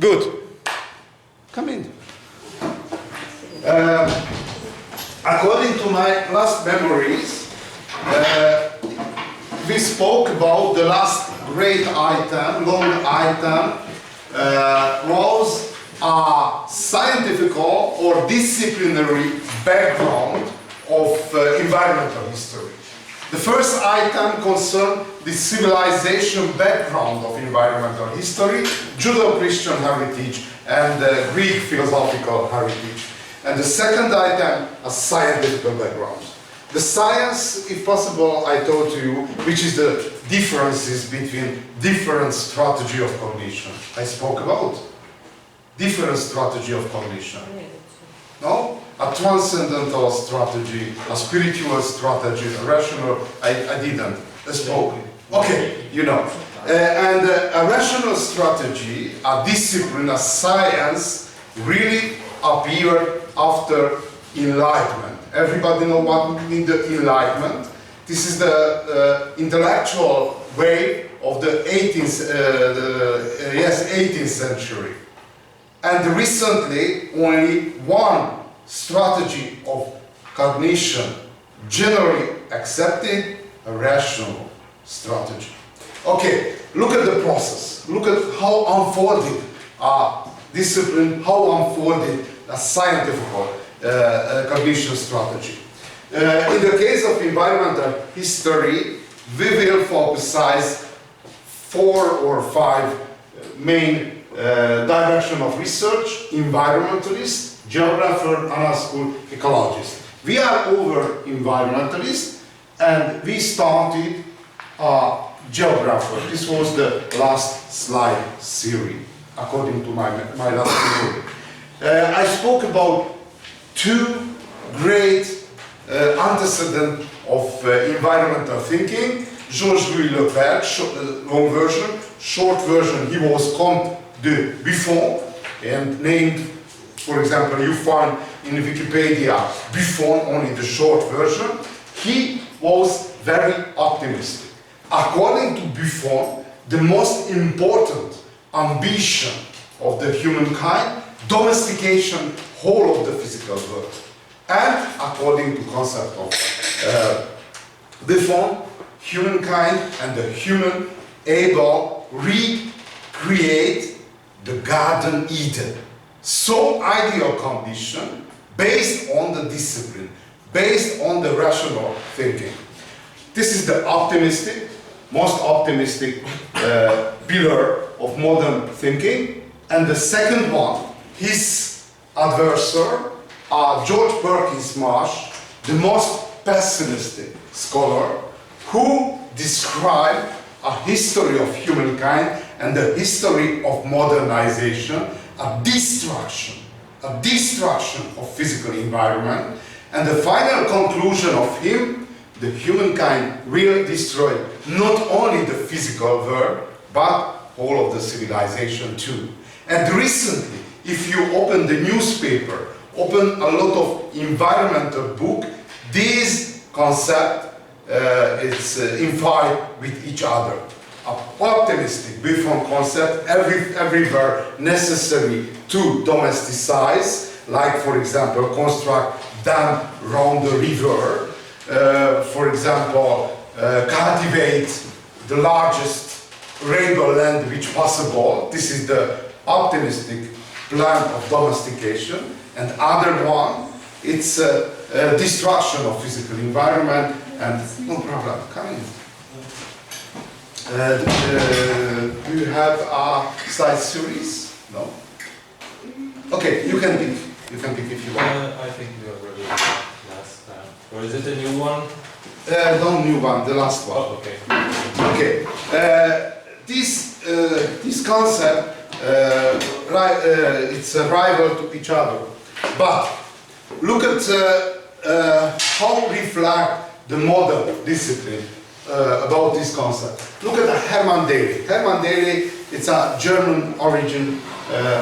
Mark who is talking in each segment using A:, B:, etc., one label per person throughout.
A: Good. Come in. According to my last memories, we spoke about the last great item, long item, was a scientific or disciplinary background of environmental history. The first item concerned the civilization background of environmental history, Judeo-Christian heritage, and Greek philosophical heritage. And the second item, a scientific background. The science, if possible, I told you, which is the differences between different strategy of cognition. I spoke about different strategy of cognition. No? A transcendental strategy, a spiritual strategy, a rational, I didn't spoke. Okay, you know. And a rational strategy, a discipline, a science, really appeared after Enlightenment. Everybody know what means the Enlightenment? This is the intellectual wave of the 18th century. And recently, only one strategy of cognition generally accepted, a rational strategy. Okay, look at the process. Look at how unfolded a discipline, how unfolded a scientific cognition strategy. In the case of environmental history, we will focus 4 or 5 main direction of research: environmentalist, geographer, analytical, ecologist. We are over environmentalists, and we started a geographer. This was the last slide series, according to my last theory. I spoke about 2 great antecedents of environmental thinking. Georges-Louis Leclerc, long version. Short version, he was Comte de Buffon, and named, for example, you find in Wikipedia Buffon, only the short version. He was very optimistic. According to Buffon, the most important ambition of the humankind, domestication, whole of the physical world. And according to concept of Buffon, humankind and the human able recreate the Garden Eden. So ideal condition based on the discipline, based on the rational thinking. This is the optimistic, most optimistic pillar of modern thinking. And the second one, his adversary, George Perkins Marsh, the most pessimistic scholar, who described a history of humankind and the history of modernization, a destruction of physical environment, and the final conclusion of him, the humankind will destroy not only the physical world, but all of the civilization too. And recently, if you open the newspaper, open a lot of environmental book, these concepts it's in fight with each other. A optimistic Buffon concept, everywhere necessary to domesticize, like for example construct dam around the river, for example cultivate the largest arable land which possible. This is the optimistic plan of domestication. And other one, it's destruction of physical environment. And no problem, come in. Do you have a slide series? No? Okay, you can pick. You can pick if you want.
B: I think we already last time. Or is it a new one?
A: No new one, the last one.
B: Oh, okay.
A: Okay. This concept, it's a rival to each other. But look at how reflect the modern discipline about this concept. Look at Hermann Daly. Hermann Daly, it's a German origin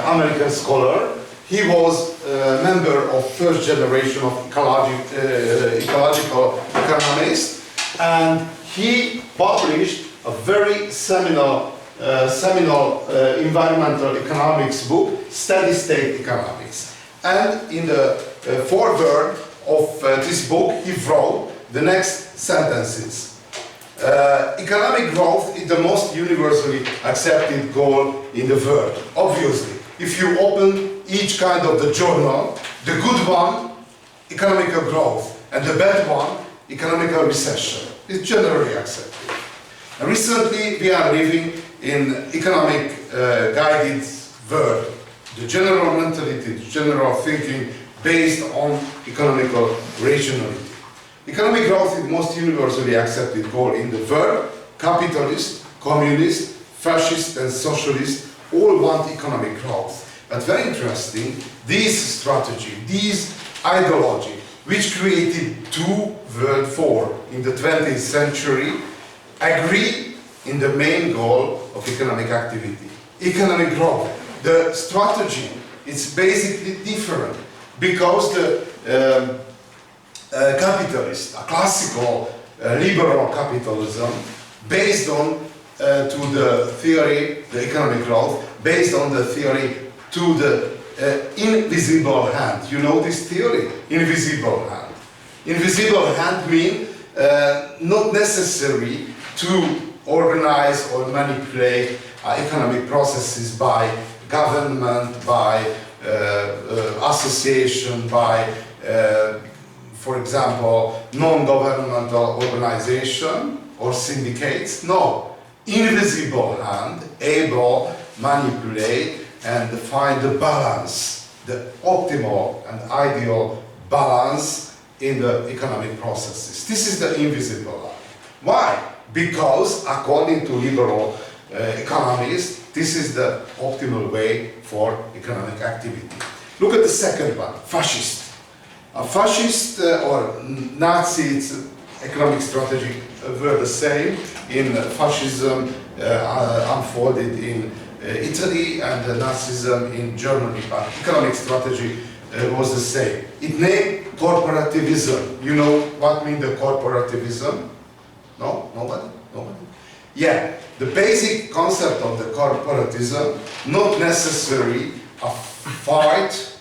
A: American scholar. He was a member of first generation of ecological economists, and he published a very seminal seminal environmental economics book, Steady State Economics. And in the foreword of this book, he wrote the next sentences. Economic growth is the most universally accepted goal in the world. Obviously, if you open each kind of the journal, the good one, economical growth, and the bad one, economical recession, is generally accepted. And recently, we are living in economic guided world. The general mentality, the general thinking based on economical rationality. Economic growth is the most universally accepted goal in the world. Capitalist, communist, fascist and socialist all want economic growth. But very interesting, this strategy, this ideology, which created two world wars in the 20th century, agree in the main goal of economic activity, economic growth. The strategy is basically different because the capitalist, a classical liberal capitalism, based on to the theory, the economic growth, based on the theory to the invisible hand. You know this theory? Invisible hand. Invisible hand means not necessary to organize or manipulate economic processes by government, by association, by, for example, non-governmental organization or syndicates. No, invisible hand, able manipulate and find the balance, the optimal and ideal balance in the economic processes. This is the invisible hand. Why? Because according to liberal economists, this is the optimal way for economic activity. Look at the second one, fascist. A fascist or Nazi economic strategy were the same. In fascism unfolded in Italy and Nazism in Germany, but economic strategy was the same. It named corporativism. You know what means the corporativism? No? Nobody? Nobody? Yeah, the basic concept of the corporatism, not necessarily a fight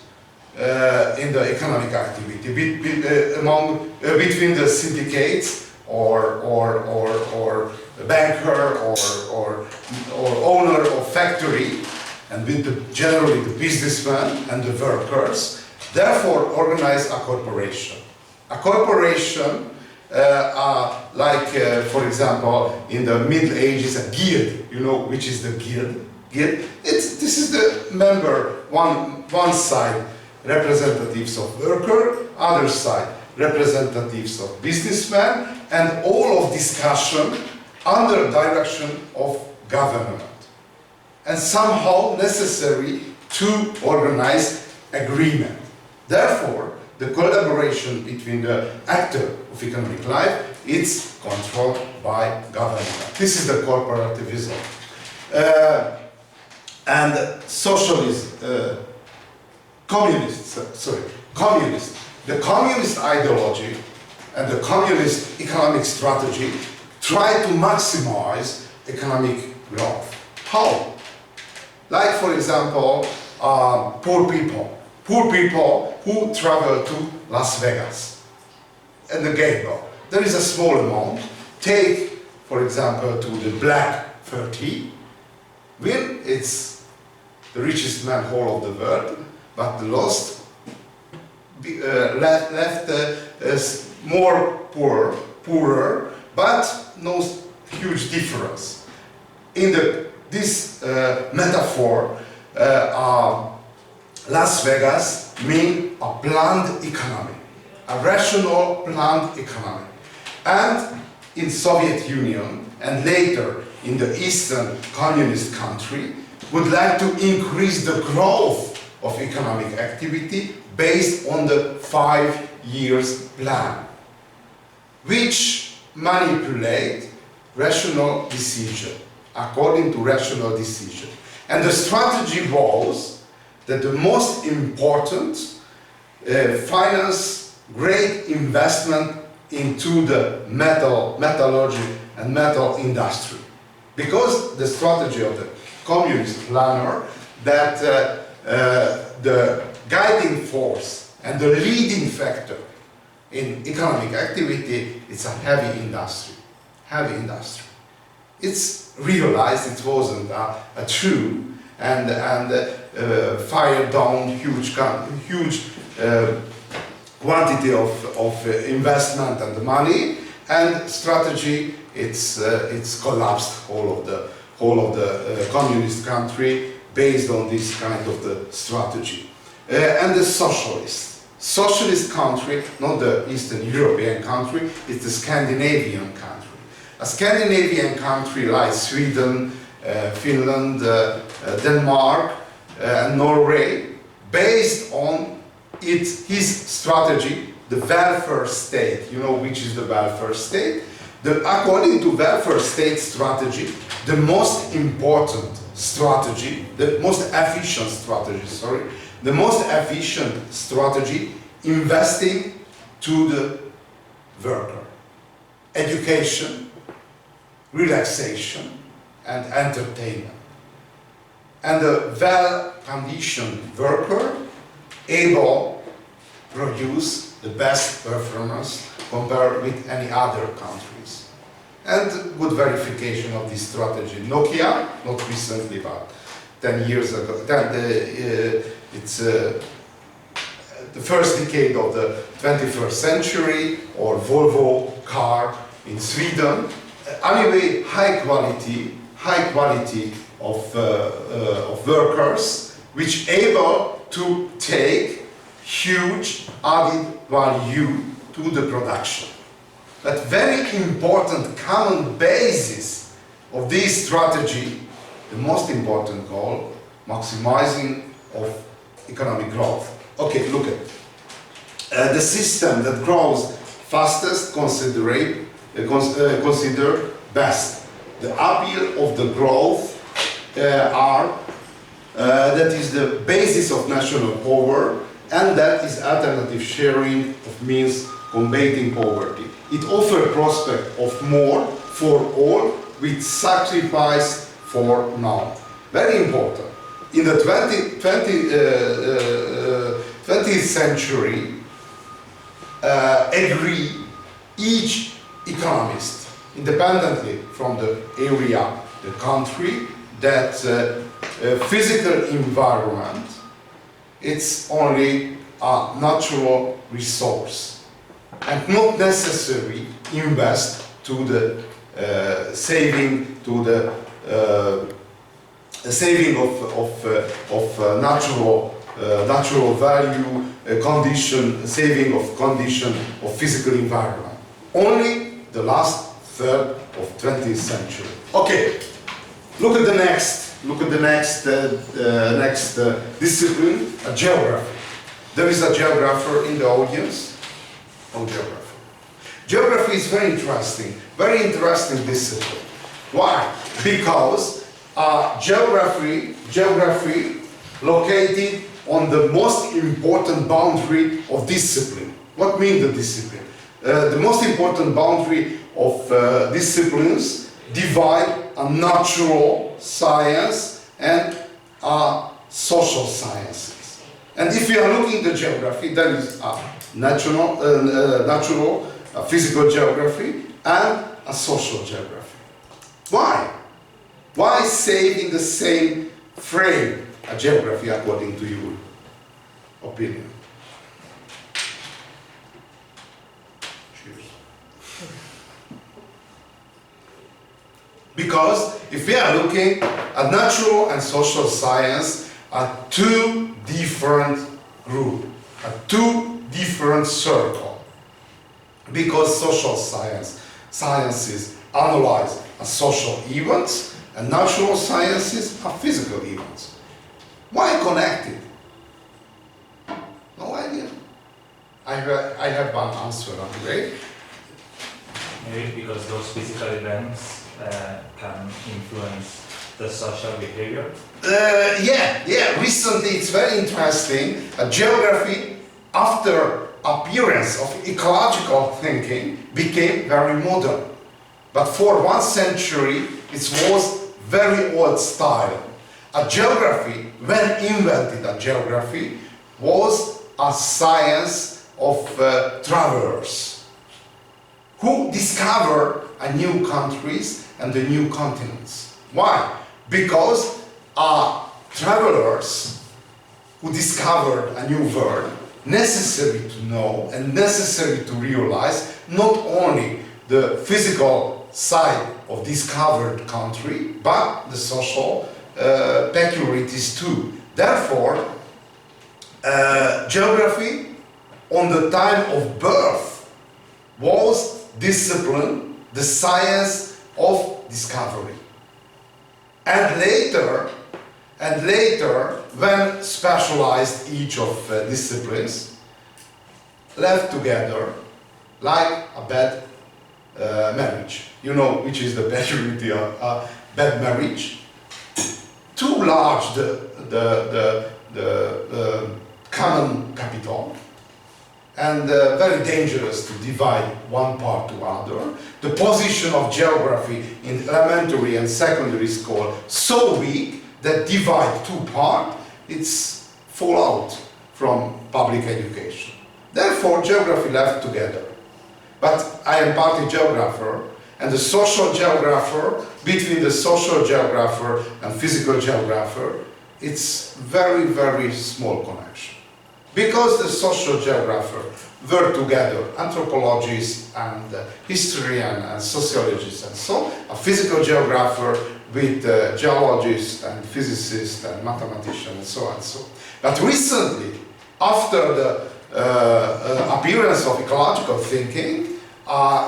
A: in the economic activity between the syndicates or banker or owner of factory and with generally the businessman and the workers, therefore organize a corporation. A corporation for example, in the Middle Ages, a guild, you know which is the guild? This is the member, one side representatives of worker, other side representatives of businessmen, and all of discussion under direction of government. And somehow necessary to organize agreement. Therefore, the collaboration between the actor of economic life is controlled by government. This is the corporativism. And socialism, communist. The communist ideology and the communist economic strategy try to maximize economic growth. How? Like, for example, poor people. Poor people who travel to Las Vegas and the gateway. There is a small amount. Take, for example, to the Black 30. Will it's the richest man whole of the world, but the lost left more poorer, but no huge difference. In this metaphor, Las Vegas means a planned economy, a rational planned economy. And in Soviet Union and later in the Eastern communist country would like to increase the growth of economic activity based on the 5 years plan, which manipulate rational decision, according to rational decision. And the strategy was that the most important finance great investment into the metallurgy and metal industry. Because the strategy of the communist planner that the guiding force and the leading factor in economic activity is a heavy industry. Heavy industry. It's realized it wasn't a true and fired down huge quantity of investment and money and strategy. It's collapsed whole of the communist country based on this kind of the strategy. And the socialist country, not the Eastern European country, it's the Scandinavian country. A Scandinavian country like Sweden, Finland, Denmark, and Norway, based on his strategy, the welfare state. You know which is the welfare state? According to welfare state strategy, the most important strategy, the most efficient strategy, investing to the worker. Education, relaxation, and entertainment. And a well-conditioned worker able to produce the best performance compared with any other countries. And good verification of this strategy. Nokia, not recently, but 10 years ago, it's the first decade of the 21st century, or Volvo car in Sweden. Anyway, high quality of workers, which able to take huge added value to the production. But very important common basis of this strategy, the most important goal, maximizing of economic growth. Okay, look at it. The system that grows fastest consider best. The appeal of the growth that is the basis of national power, and that is alternative sharing of means combating poverty. It offers prospect of more for all with sacrifice for none. Very important. In the 20th century, agree each economist, independently from the area, the country, that physical environment, it's only a natural resource and not necessary invest to the saving of natural value condition, saving of condition of physical environment. Only the last third of 20th century. Okay, look at the next discipline, geography. There is a geographer in the audience. Oh, geography. Geography is very interesting discipline. Why? Because geography located on the most important boundary of discipline. What means the discipline? The most important boundary of disciplines divide a natural science and social sciences. And if you are looking at geography, there is a natural physical geography and a social geography. Why? Why say in the same frame a geography according to your opinion? Cheers. Because if we are looking at natural and social science are two different groups, two different circles. Because social sciences analyze social events and natural sciences are physical events. Why connected? No idea. I have one answer, okay?
B: Maybe because those physical events can influence the social behavior?
A: Yeah. Recently, it's very interesting. Geography, after appearance of ecological thinking, became very modern. But for 1 century, It was very old style. A geography, when invented a geography, was a science of travelers who discover a new countries and the new continents. Why? Because travelers who discovered a new world necessary to know and necessary to realize not only the physical side of discovered country, but the social peculiarities too. Therefore, geography on the time of birth was discipline, the science of discovery. And later, when specialized each of disciplines, left together like a bad marriage. You know which is the peculiarity of a bad marriage? Too large the common capital, and very dangerous to divide one part to other. The position of geography in elementary and secondary school so weak that divide two parts, it's fall out from public education. Therefore, geography left together. But I am partly geographer, and the social geographer, between the social geographer and physical geographer, it's very, very small connection. Because the social geographer were together, anthropologists and historian and sociologists and so, a physical geographer with geologists and physicists and mathematicians and so on and so. But recently, after the appearance of ecological thinking,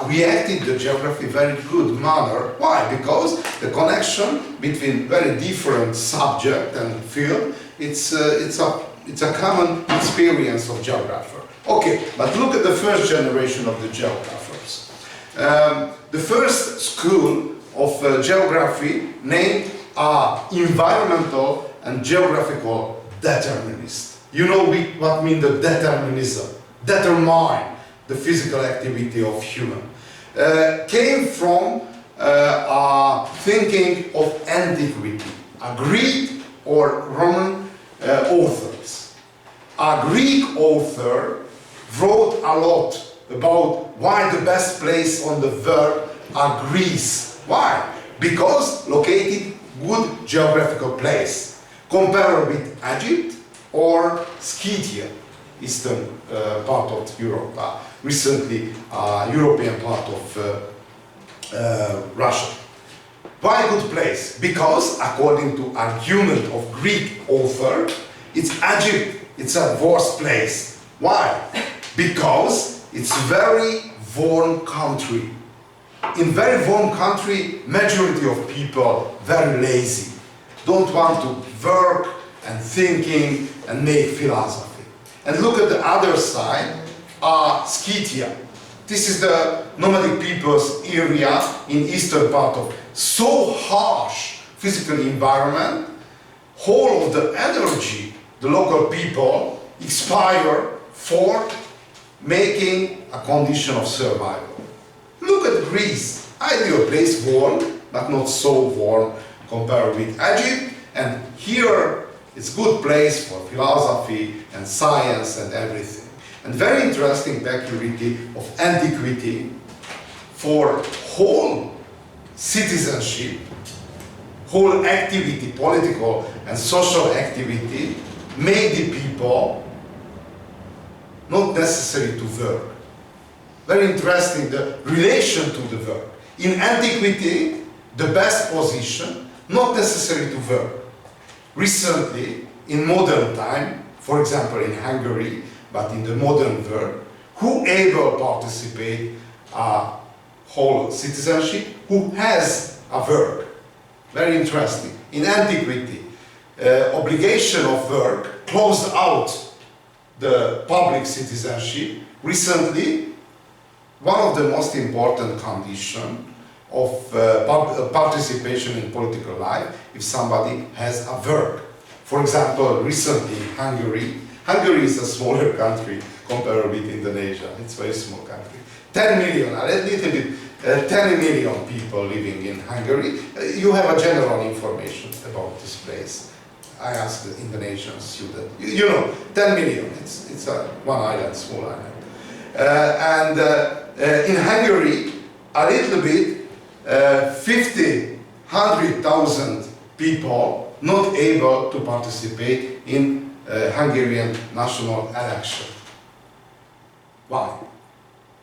A: reacted the geography very good manner. Why? Because the connection between very different subject and field, it's a common experience of geographer. Okay, but look at the first generation of the geographers. The first school of geography named environmental and geographical determinist. You know what means the determinism? Determine the physical activity of human. Came from thinking of antiquity, a Greek or Roman authors. A Greek author wrote a lot about why the best place on the world are Greece. Why? Because located good geographical place. Compare with Egypt or Scythia, eastern part of Europe, recently European part of Russia. Why good place? Because according to argument of Greek author, it's Egypt, it's a worst place. Why? Because it's very warm country. In very warm country, majority of people very lazy. Don't want to work and thinking and make philosophy. And look at the other side, Scythia. This is the nomadic people's area in eastern part of so harsh physical environment, whole of the energy the local people expire for making a condition of survival. Look at Greece, ideal place, warm, but not so warm compared with Egypt, and here it's good place for philosophy and science and everything. And very interesting peculiarity of antiquity for whole citizenship, whole activity, political and social activity, made the people not necessary to work. Very interesting, the relation to the work. In antiquity, the best position, not necessary to work. Recently, in modern time, for example in Hungary, but in the modern world, who able participate whole citizenship, who has a work. Very interesting. In antiquity, obligation of work closed out the public citizenship. Recently, one of the most important conditions of participation in political life, if somebody has a work. For example, recently Hungary is a smaller country compared with Indonesia. It's a very small country. 10 million, a little bit 10 million people living in Hungary. You have a general information about this place. I asked the Indonesian student. You know, 10 million. It's a one island, small island. And in Hungary, a little bit, 100,000 people not able to participate in Hungarian national election. Why?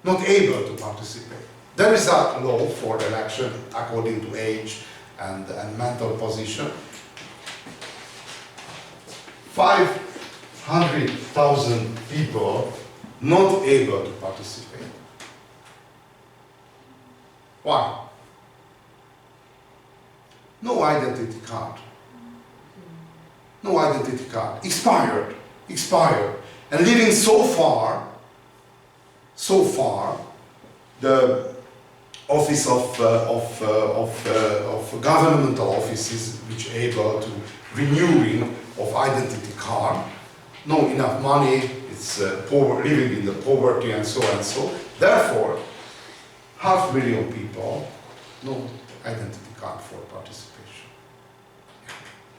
A: Not able to participate. There is a law for the election according to age and mental position. 500,000 people not able to participate. Why? No identity card. No identity card. Expired. And living so far, the office of governmental offices which are able to renewing of identity card, no enough money, it's poor, living in the poverty and so and so. Therefore, 500,000 people, no identity card for participation.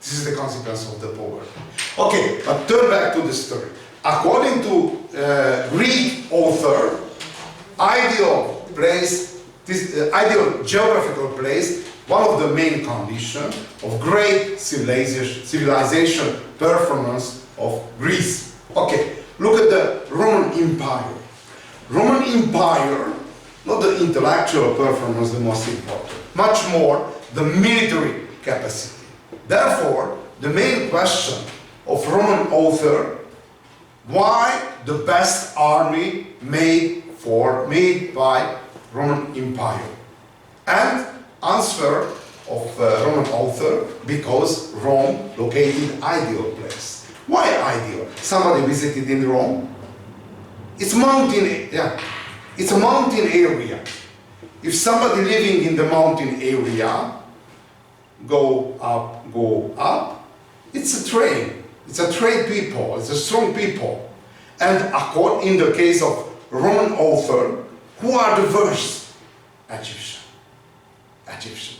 A: This is the consequence of the poverty. Okay, but turn back to the story. According to Greek author, ideal geographical place, one of the main conditions of great civilization performance of Greece. Okay, look at the Roman Empire. Roman Empire, not the intellectual performance the most important, much more the military capacity. Therefore, the main question of Roman author, why the best army made by Roman Empire? And answer of Roman author, because Rome located ideal place. Why ideal? Somebody visited in Rome? It's mountain, yeah. It's a mountain area. If somebody living in the mountain area go up, it's a train. It's a trade people, it's a strong people. And in the case of Roman author, who are the worst? Egyptian.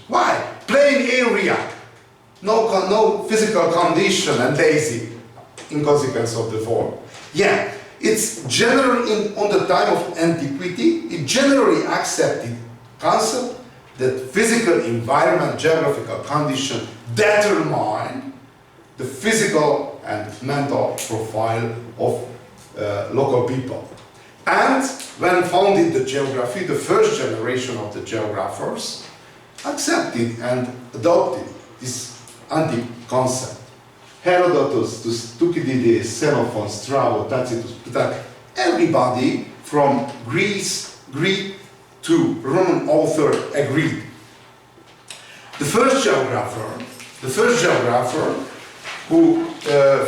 A: Why? Plain area. No physical condition and lazy in consequence of the war. Yeah, it's generally on the time of antiquity, it generally accepted concept that physical environment, geographical condition determine the physical and mental profile of local people. And when founded the geography, the first generation of the geographers accepted and adopted this anti-concept. Herodotus, Thucydides, Xenophon, Strabo, Tacitus, Plutarch, everybody from Greek to Roman author agreed. The first geographer who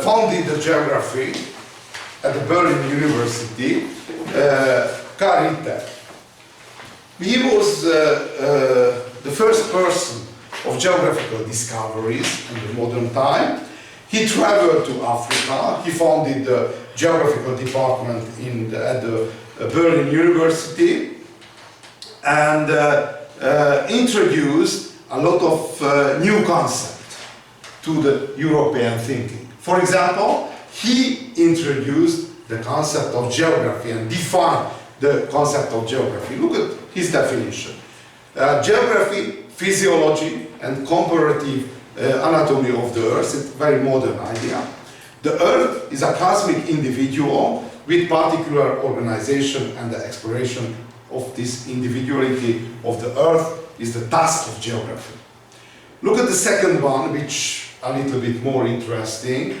A: founded the geography at the Berlin University, Karl Ritter. He was the first person of geographical discoveries in the modern time. He traveled to Africa. He founded the geographical department at the Berlin University and introduced a lot of new concepts to the European thinking. For example, he introduced the concept of geography and defined the concept of geography. Look at his definition. Geography, physiology, and comparative anatomy of the Earth. It's a very modern idea. The Earth is a cosmic individual with particular organization, and the exploration of this individuality of the Earth is the task of geography. Look at the second one, which a little bit more interesting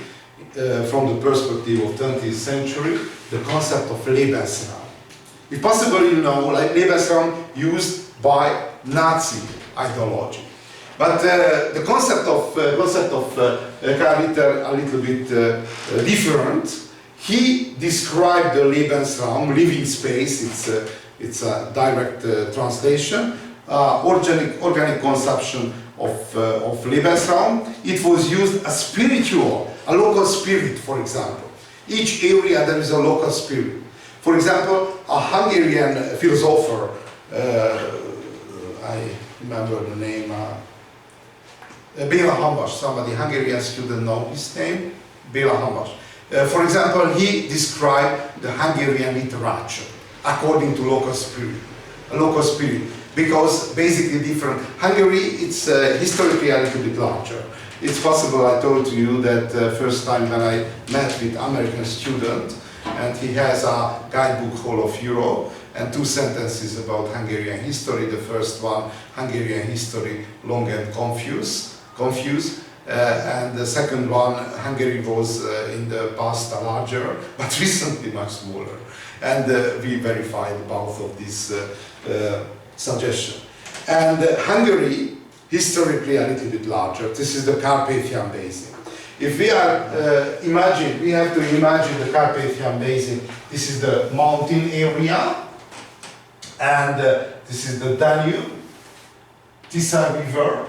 A: from the perspective of 20th century, the concept of Lebensraum. If possible, you know, like Lebensraum used by Nazi ideology. But the concept of Karl Ritter a little bit different. He described the Lebensraum, living space. It's a direct translation. Organic conception of Lebensraum. It was used as spiritual, a local spirit, for example. Each area there is a local spirit. For example, a Hungarian philosopher I remember the name, Béla Hamvas, somebody, Hungarian student know his name, Béla Hamvas. For example, he described the Hungarian literature according to local spirit, because basically different. Hungary, it's historically a little bit larger. It's possible, I told you that first time when I met with American student, and he has a guidebook whole of Europe, and 2 sentences about Hungarian history. The first one, Hungarian history, long and confused. And the second one, Hungary was in the past larger, but recently much smaller. And we verified both of these suggestions. And Hungary, historically a little bit larger. This is the Carpathian Basin. If we are we have to imagine the Carpathian Basin. This is the mountain area, and this is the Danube, Tisza River,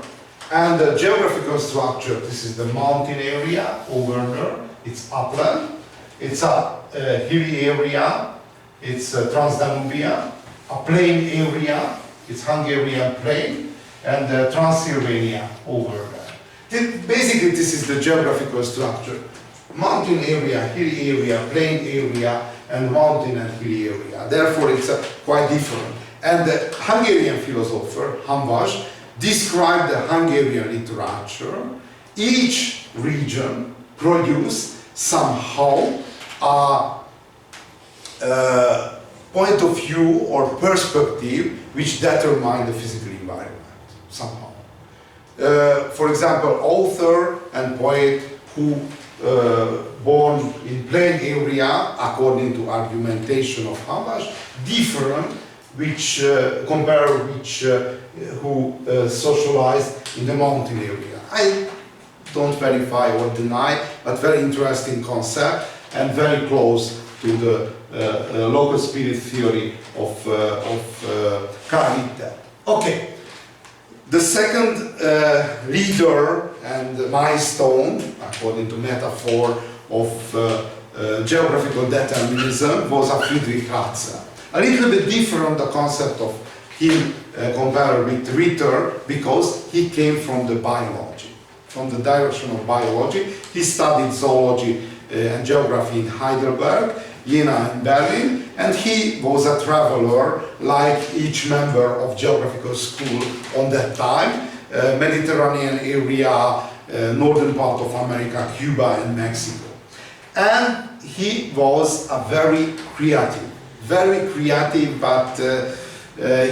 A: and the geographical structure. This is the mountain area over there. It's upland. It's a hilly area. It's Transdanubia. A plain area. It's Hungarian plain, and Transylvania over there. Basically, this is the geographical structure. Mountain area, hilly area, plain area, and mountain and hilly area. Therefore, it's quite different. And the Hungarian philosopher, Hamvas, described the Hungarian literature. Each region produced somehow a point of view or perspective which determine the physical environment, somehow. For example, author and poet who born in plain area, according to argumentation of Hamvas, different which who socialized in the mountain area. I don't verify or deny, but very interesting concept and very close to the local spirit theory of Karl Ritter. Okay. The second leader and milestone, according to metaphor of geographical determinism, was a Perspective-Rácz. A little bit different the concept of him compared with Ritter, because he came from the biology, from the direction of biology. He studied zoology and geography in Heidelberg, Jena and Berlin, and he was a traveler like each member of geographical school on that time, Mediterranean area, northern part of America, Cuba and Mexico. And he was a very creative, but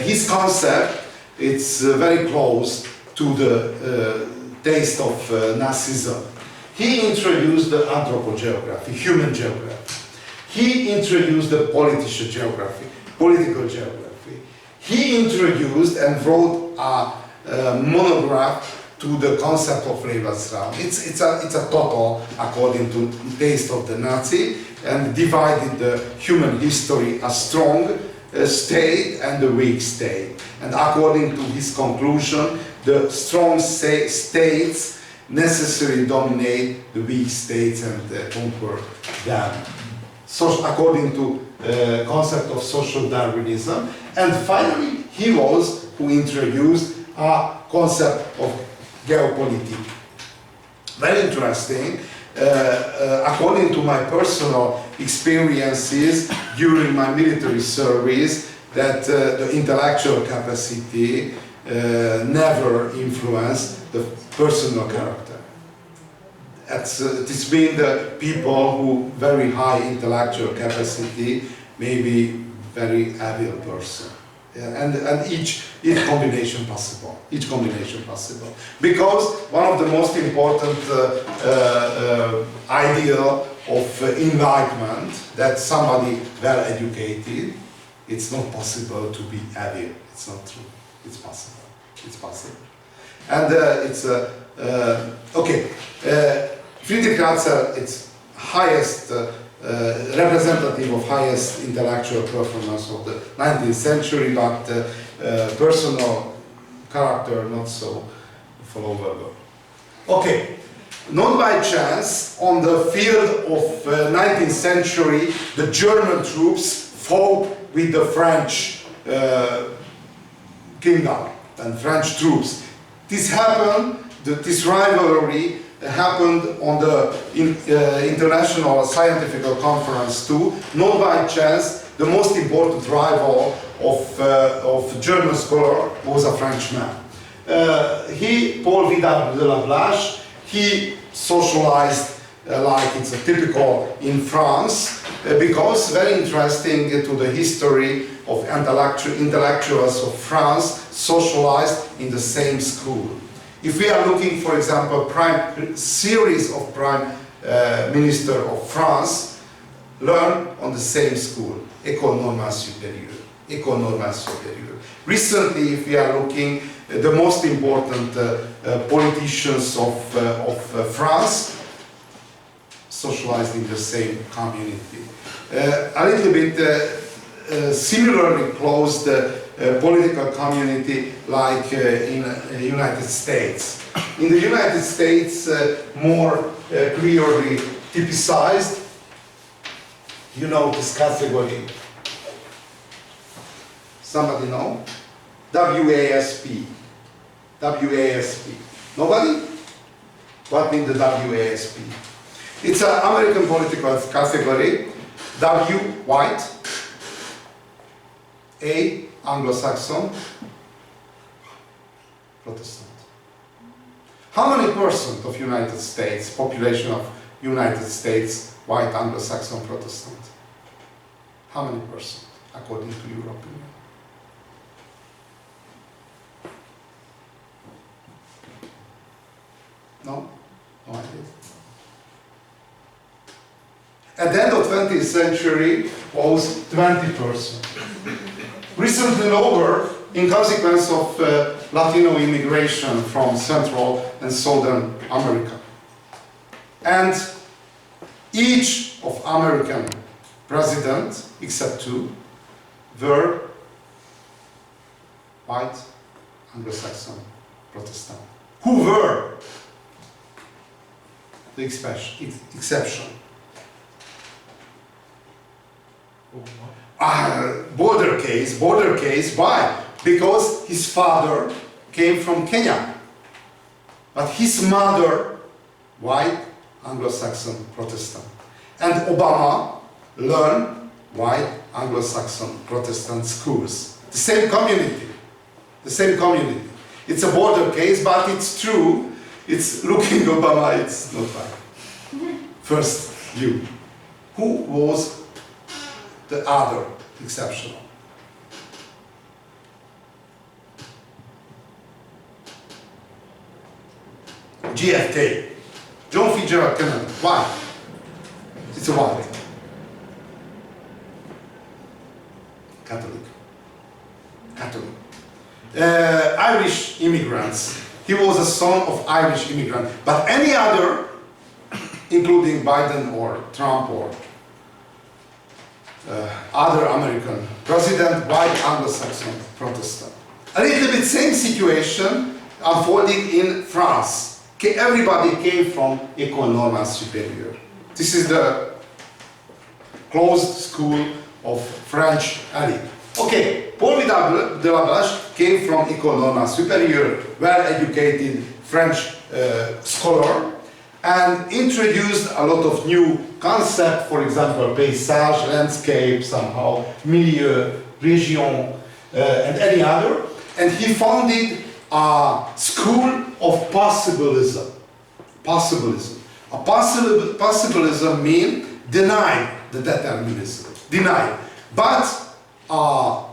A: his concept, it's very close to the taste of Nazism. He introduced the anthropogeography, human geography. He introduced the political geography. He introduced and wrote a monograph to the concept of Lebensraum. It's a total, according to taste of the Nazi, and divided the human history a strong state and a weak state. And according to his conclusion, the strong states necessarily dominate the weak states and conquer them. So, according to concept of social Darwinism. And finally, he was who introduced a concept of geopolitics. Very interesting. According to my personal experiences during my military service, that the intellectual capacity never influenced the personal character. It's been the people who very high intellectual capacity, maybe very evil person. Yeah, and each combination possible. Because one of the most important ideal of enlightenment, that somebody well educated, it's not possible to be evil. It's not true. It's possible. And it's okay. Friedrich-Rácz, it's highest representative of highest intellectual performance of the 19th century, but personal character not so followable. Okay, not by chance, on the field of 19th century, the German troops fought with the French kingdom. and French troops. This happened, this rivalry happened on the International Scientific Conference too, not by chance. The most important rival of German scholar was a Frenchman. Paul Vidal de la Blache, he socialized like it's a typical in France, because very interesting to the history of intellectuals of France socialized in the same school. If we are looking, for example, series of prime minister of France, learn on the same school, École Normale Supérieure. École Normale Supérieure. Recently, if we are looking, the most important politicians of France socialized in the same community. A little bit similarly closed political community like in the United States. In the United States, more clearly typicized, you know this category. Somebody know? WASP. WASP. Nobody? What means the WASP? It's an American political category. W, white. A, Anglo-Saxon. Protestant. How many percent of United States, population of United States, white Anglo-Saxon Protestant? How many percent, according to your opinion? No? No idea. At the end of 20th century was 20%. Recently lower in consequence of Latino immigration from Central and Southern America. And each of American presidents, except two, were white Anglo-Saxon Protestant. Who were the exception? Border case, why? Because his father came from Kenya, but his mother, white Anglo-Saxon Protestant. And Obama learned white Anglo-Saxon Protestant schools. The same community. It's a border case, but it's true. It's looking Obama, it's not right. First view. Who was the other exceptional? JFK. John Fitzgerald Kennedy. Why? It's a white. Catholic. Irish immigrants. He was a son of Irish immigrant. But any other, including Biden or Trump or other American president, white Anglo-Saxon Protestant. A little bit same situation unfolding in France. Everybody came from École Normale Supérieure. This is the closed school of French elite. Okay, Paul Vidal de la Blache came from École Normale Supérieure, well-educated French scholar, and introduced a lot of new concepts, for example, paysage, landscape, somehow, milieu, région, and any other. And he founded a school of possibilism. Possibilism means deny the determinism. Deny. But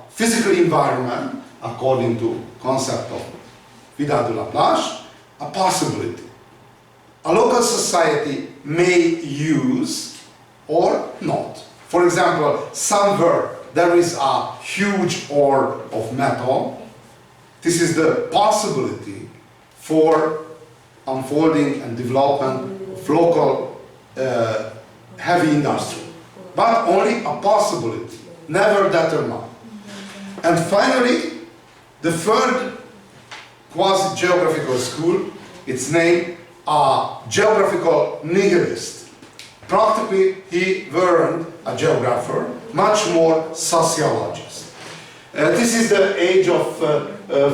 A: physical environment, according to concept of Vidal de la Blache, a possibility. A local society may use or not. For example, somewhere there is a huge ore of metal. This is the possibility for unfolding and development of local heavy industry. But only a possibility, never determined. And finally, the third quasi-geographical school, it's named a geographical nihilist. Practically, he weren't a geographer, much more sociologist. This is the age of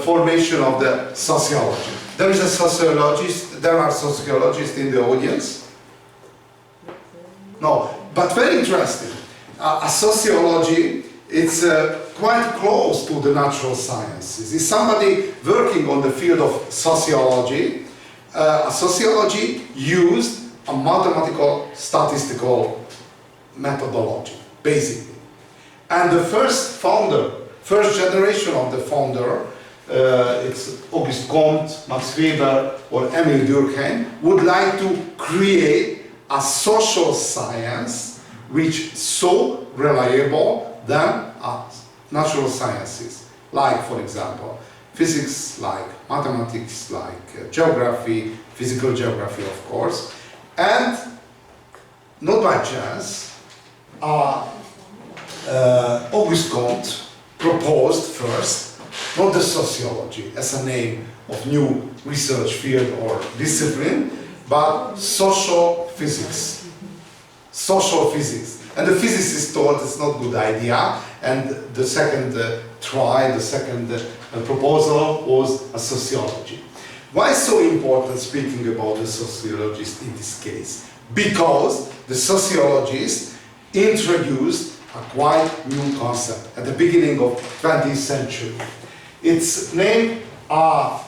A: formation of the sociology. There is a sociologist, there are sociologists in the audience? No, but very interesting. A sociology, it's quite close to the natural sciences. Is somebody working on the field of sociology? A sociology used a mathematical statistical methodology, basically. And the first generation of the founder, it's Auguste Comte, Max Weber, or Emile Durkheim, would like to create a social science which is so reliable than natural sciences, like, for example, physics, like mathematics, like geography, physical geography, of course. And not by chance, Auguste Comte proposed first, not the sociology as a name of new research field or discipline, but social physics. Social physics. And the physicist thought it's not a good idea, and the second proposal was a sociology. Why so important speaking about the sociologist in this case? Because the sociologist introduced a quite new concept at the beginning of 20th century. It's named a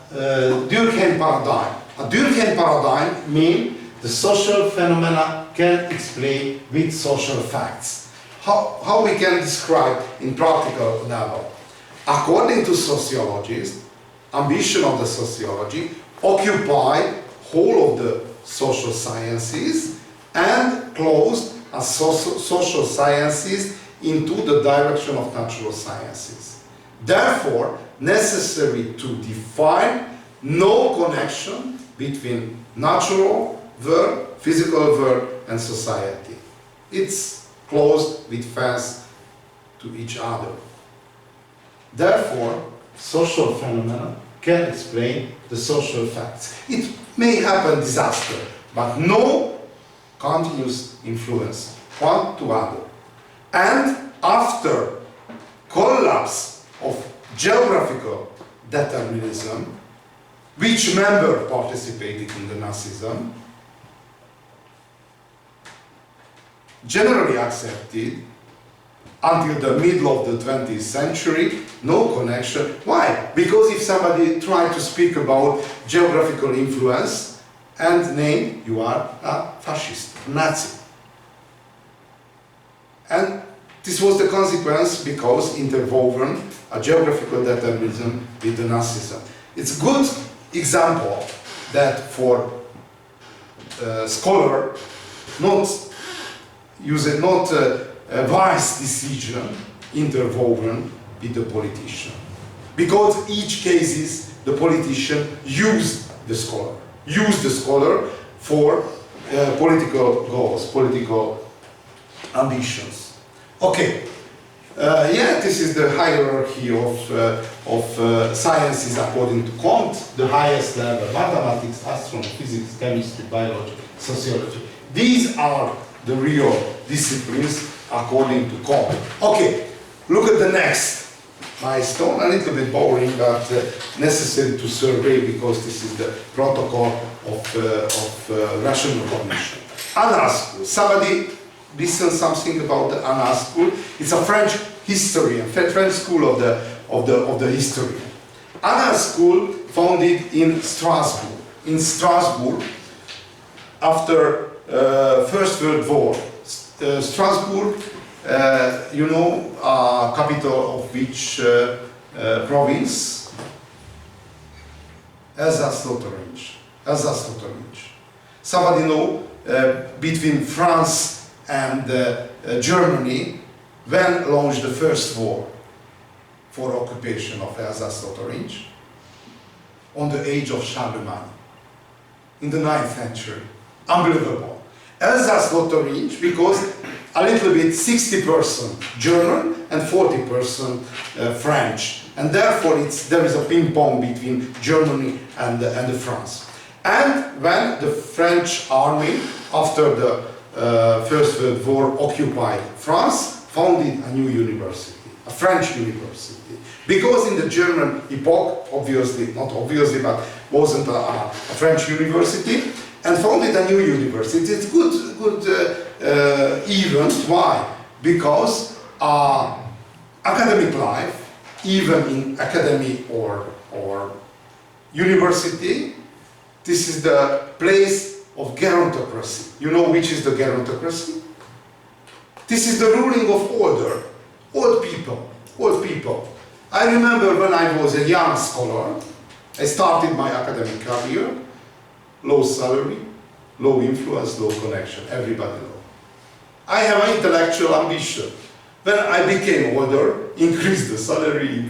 A: Durkheim paradigm. A Durkheim paradigm means the social phenomena can explain with social facts. How we can describe in practical level? According to sociologists, ambition of the sociology occupy whole of the social sciences and closed as social sciences into the direction of natural sciences. Therefore, necessary to define no connection between natural world, physical world, and society. It's closed with fence to each other. Therefore, social phenomena can explain the social facts. It may happen disaster, but no continuous influence one to other. And after collapse of geographical determinism, which member participated in the Nazism, generally accepted until the middle of the 20th century, no connection. Why? Because if somebody tried to speak about geographical influence and name, you are a fascist, a Nazi. And this was the consequence because interwoven a geographical determinism with the Nazism. It's a good example that for a scholar, not a wise decision interwoven with the politician. Because each cases the politician used the scholar for political goals, political ambitions. Okay, this is the hierarchy of sciences according to Comte, the highest level: mathematics, astronomy, physics, chemistry, biology, sociology. These are the real disciplines according to Comte. Okay, look at the next milestone. A little bit boring, but necessary to survey because this is the protocol of rational cognition. Anna school. Somebody listen something about the Anna school? It's a French historian, French school of the history. Anna school founded in Strasbourg. In Strasbourg, after First World War. Strasbourg, capital of which province? Alsace-Lotharinge. Somebody know between France and Germany when launched the first war for occupation of Alsace-Lotharinge? On the age of Charlemagne, in the 9th century. Unbelievable. Alsace-Lotharinge, because a little bit 60% German and 40% French, and therefore there is a ping pong between Germany and France. And when the French army, after the First World War, occupied France, founded a new university, a French university, Because in the German epoch, obviously, not obviously, but wasn't a French university, and founded a new university. It's good event. Why? Because academic life, even in academy or university, this is the place of gerontocracy. You know which is the gerontocracy? This is the ruling of order, old people. I remember when I was a young scholar, I started my academic career, low salary, low influence, low connection, everybody knows. I have an intellectual ambition. When I became older, increased the salary,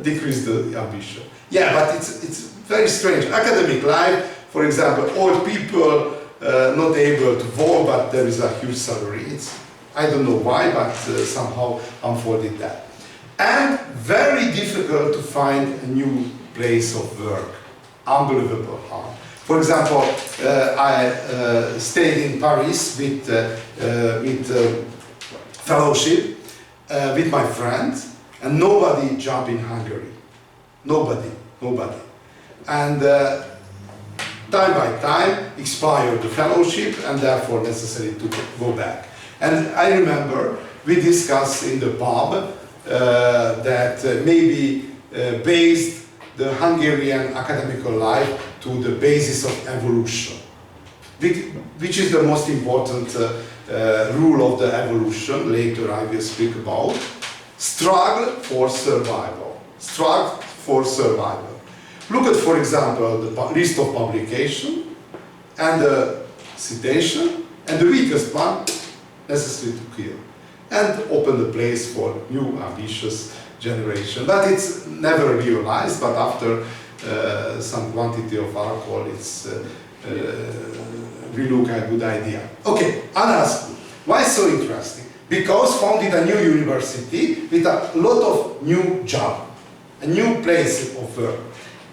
A: decreased the ambition. Yeah, but it's very strange. Academic life, for example, old people not able to vote, but there is a huge salary. I don't know why, but somehow unfolded that. And very difficult to find a new place of work. Unbelievable hard. For example, I stayed in Paris with fellowship with my friends, and nobody jumped in Hungary. Nobody. And time by time expired the fellowship, and therefore necessary to go back. And I remember we discussed in the pub that maybe based the Hungarian academical life to the basis of evolution, which is the most important rule of the evolution. Later I will speak about struggle for survival. Look at, for example, the list of publication and the citation, and the weakest one, necessary to kill, and open the place for new ambitious generation. But it's never realized, but after some quantity of alcohol, it's really a good idea. Okay, another school. Why so interesting? Because founded a new university with a lot of new job, a new place of work,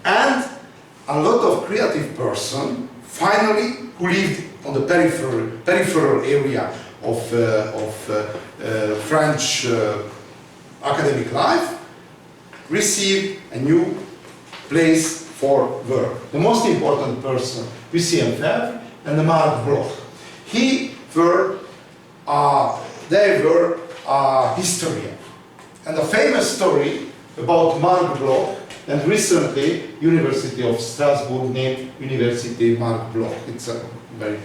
A: and a lot of creative person, finally, who lived on the peripheral area of French academic life, received a new place for work. The most important person, Lucien Febvre and the Marc Bloch. They were historian. And a famous story about Marc Bloch, and recently University of Strasbourg named University Marc Bloch. It's a very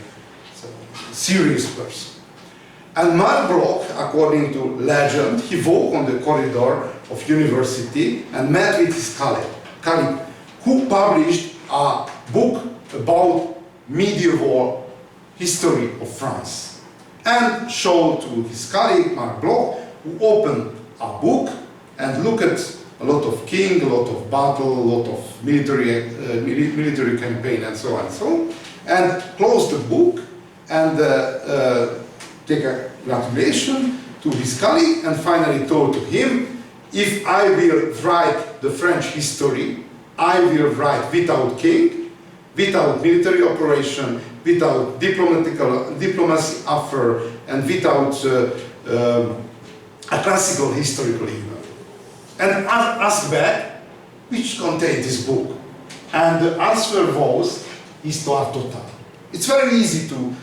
A: serious person. And Marc Bloch, according to legend, he walked on the corridor of university and met with his colleague, who published a book about medieval history of France, and showed to his colleague, Marc Bloch, who opened a book and looked at a lot of king, a lot of battle, a lot of military campaign, and so on, and closed the book and take a gratulation to his colleague, and finally told to him, if I will write the French history, I will write without king, without military operation, without diplomacy affair, and without a classical historical event. And asked back, which contained this book? And the answer was, Histoire totale. It's very easy to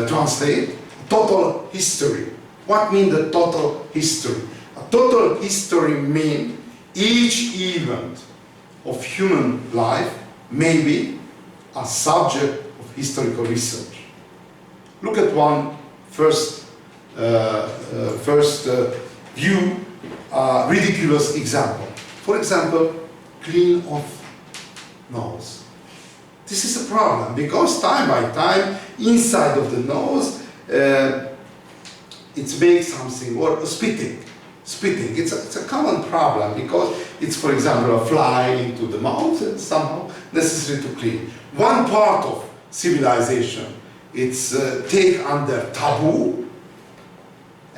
A: translate. Total history. What means the total history? A total history means each event of human life may be a subject of historical research. Look at one first view, ridiculous example. For example, clean off nose. This is a problem because time by time, inside of the nose, it makes something, or spitting. It's a common problem because it's, for example, a fly into the mouth and somehow necessary to clean. One part of civilization, it's take under taboo,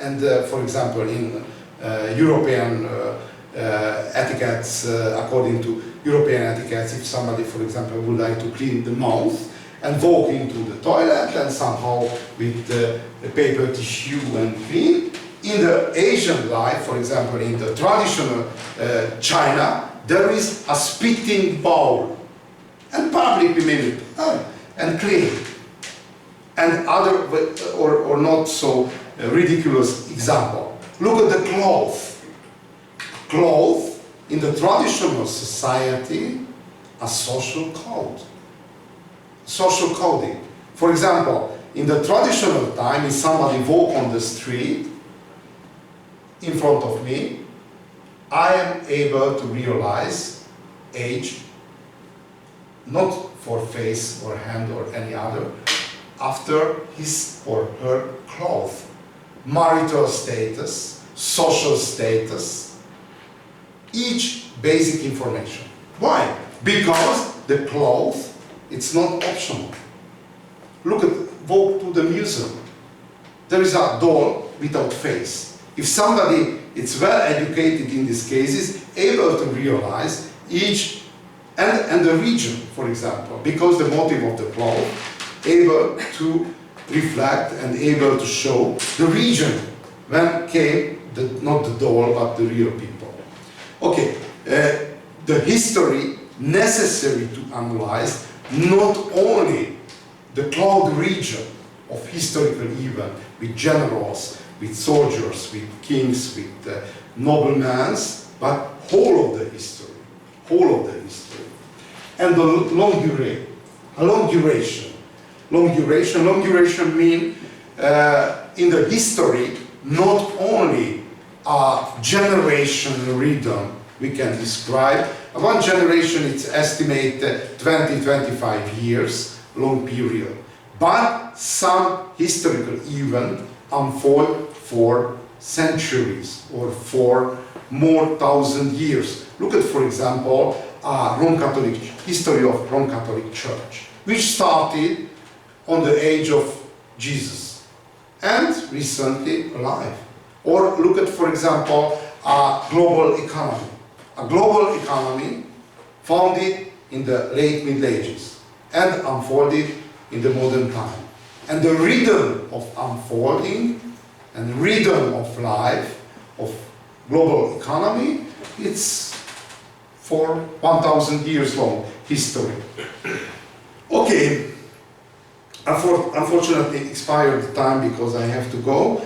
A: and for example, in European etiquettes, according to European etiquettes, if somebody, for example, would like to clean the mouth and walk into the toilet and somehow with the paper tissue and clean, in the Asian life, for example, in the traditional China, there is a spitting bowl, and publicly maybe, and clean. And other, or not so ridiculous example. Look at the cloth. Cloth in the traditional society, a social code. Social coding. For example, in the traditional time, if somebody walk on the street in front of me, I am able to realize age, not for face or hand or any other, after his or her cloth, marital status, social status, each basic information. Why? Because the cloth, it's not optional. Look at, walk to the museum. There is a doll without face. If somebody is well educated in these cases, able to realize each, and the region, for example, because the motive of the cloth, able to reflect and able to show the region when came, not the doll, but the real people. Okay, the history necessary to analyze not only the cloud region of historical event with generals, with soldiers, with kings, with noblemen, but whole of the history, whole of the history. And the long duration. Long duration mean in the history not only a generation rhythm we can describe. One generation it's estimated 20-25 years, long period. But some historical event unfold for centuries or for more 1,000 years. Look at, for example, history of Roman Catholic Church, which started on the age of Jesus and recently alive. Or look at, for example, a global economy. A global economy founded in the late Middle Ages and unfolded in the modern time. And the rhythm of unfolding and rhythm of life of global economy, it's for 1,000 years long history. Okay. Unfortunately, expired time because I have to go.